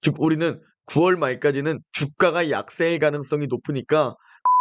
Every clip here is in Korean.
즉 우리는 9월 말까지는 주가가 약세일 가능성이 높으니까.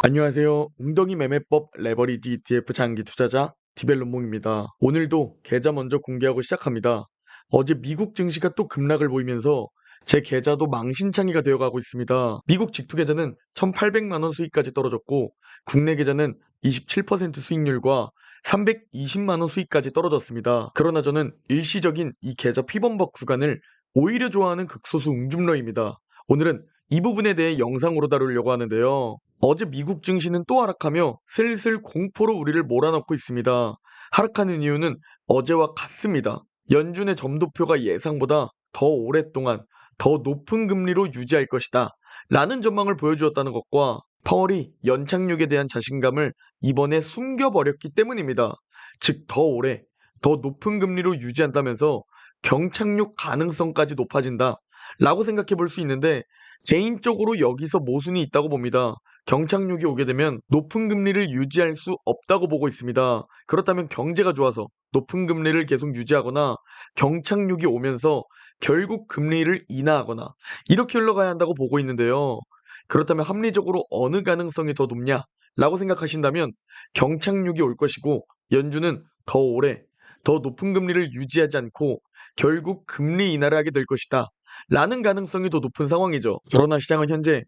안녕하세요. 웅덩이 매매법 레버리지 ETF 장기 투자자 디벨론몽입니다. 오늘도 계좌 먼저 공개하고 시작합니다. 어제 미국 증시가 또 급락을 보이면서 제 계좌도 망신창이가 되어가고 있습니다. 미국 직투 계좌는 1,800만 원 수익까지 떨어졌고 국내 계좌는 27% 수익률과 320만 원 수익까지 떨어졌습니다. 그러나 저는 일시적인 이 계좌 피범벅 구간을 오히려 좋아하는 극소수 웅줌러입니다. 오늘은 이 부분에 대해 영상으로 다루려고 하는데요. 어제 미국 증시는 또 하락하며 슬슬 공포로 우리를 몰아넣고 있습니다. 하락하는 이유는 어제와 같습니다. 연준의 점도표가 예상보다 더 오랫동안 더 높은 금리로 유지할 것이다 라는 전망을 보여주었다는 것과 파월이 연착륙에 대한 자신감을 이번에 숨겨버렸기 때문입니다. 즉 더 오래 더 높은 금리로 유지한다면서 경착륙 가능성까지 높아진다 라고 생각해 볼 수 있는데, 개인적으로 여기서 모순이 있다고 봅니다. 경착륙이 오게 되면 높은 금리를 유지할 수 없다고 보고 있습니다. 그렇다면 경제가 좋아서 높은 금리를 계속 유지하거나 경착륙이 오면서 결국 금리를 인하하거나 이렇게 흘러가야 한다고 보고 있는데요. 그렇다면 합리적으로 어느 가능성이 더 높냐 라고 생각하신다면 경착륙이 올 것이고 연준은 더 오래 더 높은 금리를 유지하지 않고 결국 금리 인하를 하게 될 것이다 라는 가능성이 더 높은 상황이죠. 그러나 시장은 현재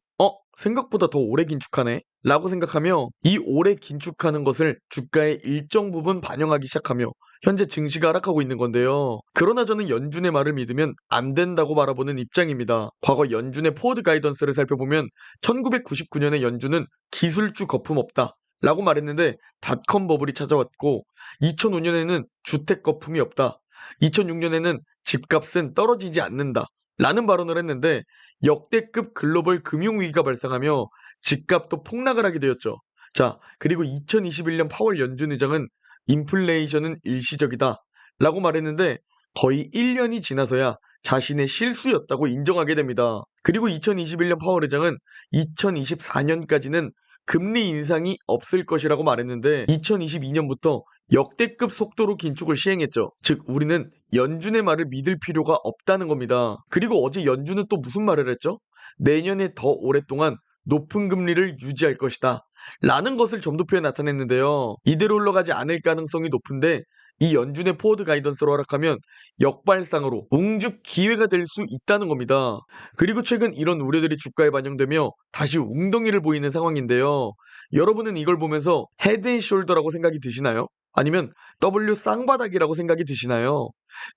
생각보다 더 오래 긴축하네 라고 생각하며 이 오래 긴축하는 것을 주가의 일정 부분 반영하기 시작하며 현재 증시가 하락하고 있는 건데요. 그러나 저는 연준의 말을 믿으면 안 된다고 바라보는 입장입니다. 과거 연준의 포워드 가이던스를 살펴보면 1999년에 연준은 기술주 거품 없다 라고 말했는데 닷컴 버블이 찾아왔고, 2005년에는 주택 거품이 없다, 2006년에는 집값은 떨어지지 않는다 라는 발언을 했는데 역대급 글로벌 금융위기가 발생하며 집값도 폭락을 하게 되었죠. 자, 그리고 2021년 파월 연준 의장은 인플레이션은 일시적이다 라고 말했는데 거의 1년이 지나서야 자신의 실수였다고 인정하게 됩니다. 그리고 2021년 파월 의장은 2024년까지는 금리 인상이 없을 것이라고 말했는데 2022년부터 역대급 속도로 긴축을 시행했죠. 즉 우리는 연준의 말을 믿을 필요가 없다는 겁니다. 그리고 어제 연준은 또 무슨 말을 했죠? 내년에 더 오랫동안 높은 금리를 유지할 것이다 라는 것을 점도표에 나타냈는데요. 이대로 흘러가지 않을 가능성이 높은데 이 연준의 포워드 가이던스로 하락하면 역발상으로 웅죽 기회가 될 수 있다는 겁니다. 그리고 최근 이런 우려들이 주가에 반영되며 다시 웅덩이를 보이는 상황인데요. 여러분은 이걸 보면서 헤드앤숄더라고 생각이 드시나요? 아니면 W 쌍바닥이라고 생각이 드시나요?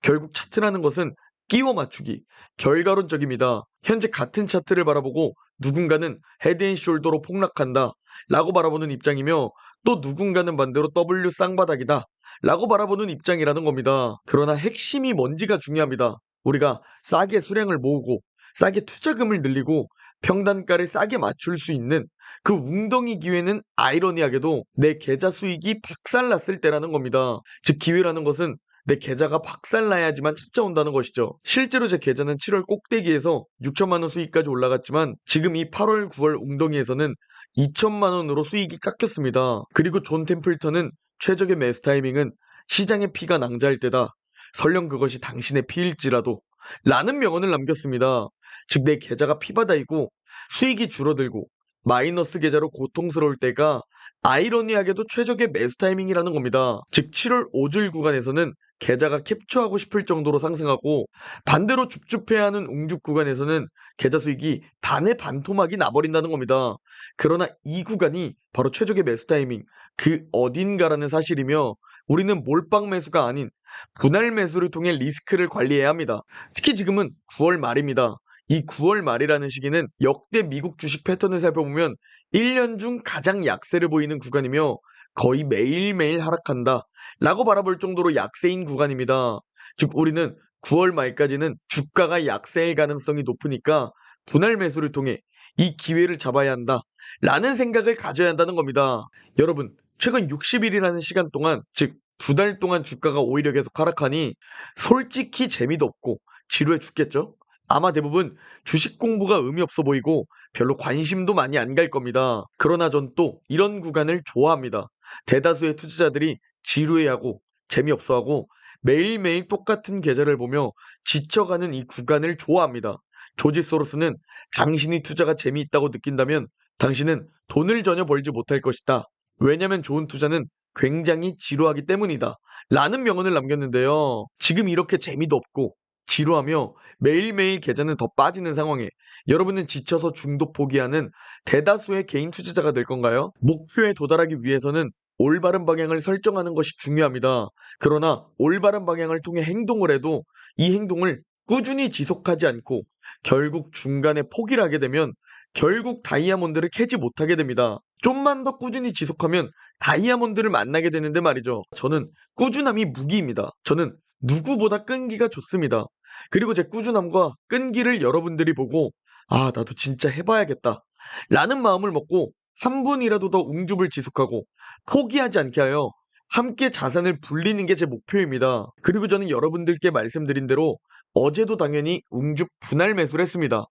결국 차트라는 것은 끼워 맞추기, 결과론적입니다. 현재 같은 차트를 바라보고 누군가는 헤드앤숄더로 폭락한다 라고 바라보는 입장이며 또 누군가는 반대로 W 쌍바닥이다 라고 바라보는 입장이라는 겁니다. 그러나 핵심이 뭔지가 중요합니다. 우리가 싸게 수량을 모으고 싸게 투자금을 늘리고 평단가를 싸게 맞출 수 있는 그 웅덩이 기회는 아이러니하게도 내 계좌 수익이 박살났을 때라는 겁니다. 즉 기회라는 것은 내 계좌가 박살나야지만 찾아온다는 것이죠. 실제로 제 계좌는 7월 꼭대기에서 6천만 원 수익까지 올라갔지만 지금 이 8월 9월 웅덩이에서는 2천만 원으로 수익이 깎였습니다. 그리고 존 템플턴은 최적의 매수 타이밍은 시장의 피가 낭자할 때다, 설령 그것이 당신의 피일지라도 라는 명언을 남겼습니다. 즉 내 계좌가 피바다이고 수익이 줄어들고 마이너스 계좌로 고통스러울 때가 아이러니하게도 최적의 매수 타이밍이라는 겁니다. 즉 7월 5줄 구간에서는 계좌가 캡처하고 싶을 정도로 상승하고 반대로 줍줍해야 하는 웅죽 구간에서는 계좌 수익이 반의 반토막이 나버린다는 겁니다. 그러나 이 구간이 바로 최적의 매수 타이밍 그 어딘가라는 사실이며 우리는 몰빵 매수가 아닌 분할 매수를 통해 리스크를 관리해야 합니다. 특히 지금은 9월 말입니다. 이 9월 말이라는 시기는 역대 미국 주식 패턴을 살펴보면 1년 중 가장 약세를 보이는 구간이며 거의 매일매일 하락한다 라고 바라볼 정도로 약세인 구간입니다. 즉 우리는 9월 말까지는 주가가 약세일 가능성이 높으니까 분할 매수를 통해 이 기회를 잡아야 한다 라는 생각을 가져야 한다는 겁니다. 여러분, 최근 60일이라는 시간 동안, 즉 2달 동안 주가가 오히려 계속 하락하니 솔직히 재미도 없고 지루해 죽겠죠? 아마 대부분 주식 공부가 의미 없어 보이고 별로 관심도 많이 안 갈 겁니다. 그러나 전 또 이런 구간을 좋아합니다. 대다수의 투자자들이 지루해하고 재미없어하고 매일매일 똑같은 계좌를 보며 지쳐가는 이 구간을 좋아합니다. 조지 소로스는 당신이 투자가 재미있다고 느낀다면 당신은 돈을 전혀 벌지 못할 것이다. 왜냐면 좋은 투자는 굉장히 지루하기 때문이다. 라는 명언을 남겼는데요. 지금 이렇게 재미도 없고 지루하며 매일매일 계좌는 더 빠지는 상황에 여러분은 지쳐서 중도 포기하는 대다수의 개인 투자자가 될 건가요? 목표에 도달하기 위해서는 올바른 방향을 설정하는 것이 중요합니다. 그러나 올바른 방향을 통해 행동을 해도 이 행동을 꾸준히 지속하지 않고 결국 중간에 포기를 하게 되면 결국 다이아몬드를 캐지 못하게 됩니다. 좀만 더 꾸준히 지속하면 다이아몬드를 만나게 되는데 말이죠. 저는 꾸준함이 무기입니다. 저는 누구보다 끈기가 좋습니다. 그리고 제 꾸준함과 끈기를 여러분들이 보고 아, 나도 진짜 해봐야겠다 라는 마음을 먹고 한 분이라도 더 웅줍을 지속하고 포기하지 않게 하여 함께 자산을 불리는 게 제 목표입니다. 그리고 저는 여러분들께 말씀드린 대로 어제도 당연히 웅줍 분할 매수를 했습니다.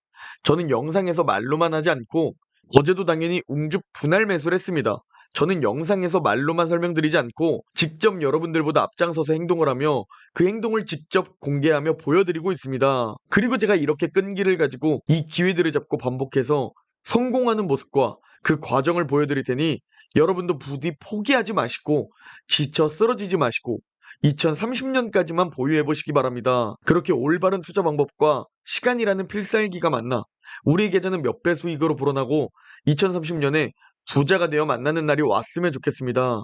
저는 영상에서 말로만 하지 않고 어제도 당연히 웅줍 분할 매수를 했습니다. 저는 영상에서 말로만 설명드리지 않고 직접 여러분들보다 앞장서서 행동을 하며 그 행동을 직접 공개하며 보여드리고 있습니다. 그리고 제가 이렇게 끈기를 가지고 이 기회들을 잡고 반복해서 성공하는 모습과 그 과정을 보여드릴 테니 여러분도 부디 포기하지 마시고 지쳐 쓰러지지 마시고 2030년까지만 보유해 보시기 바랍니다. 그렇게 올바른 투자 방법과 시간이라는 필살기가 만나 우리 계좌는 몇 배 수익으로 불어나고 2030년에 부자가 되어 만나는 날이 왔으면 좋겠습니다.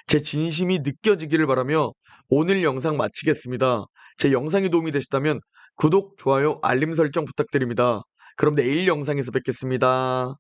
제 진심이 느껴지기를 바라며 오늘 영상 마치겠습니다. 제 영상이 도움이 되셨다면 구독, 좋아요, 알림 설정 부탁드립니다. 그럼 내일 영상에서 뵙겠습니다.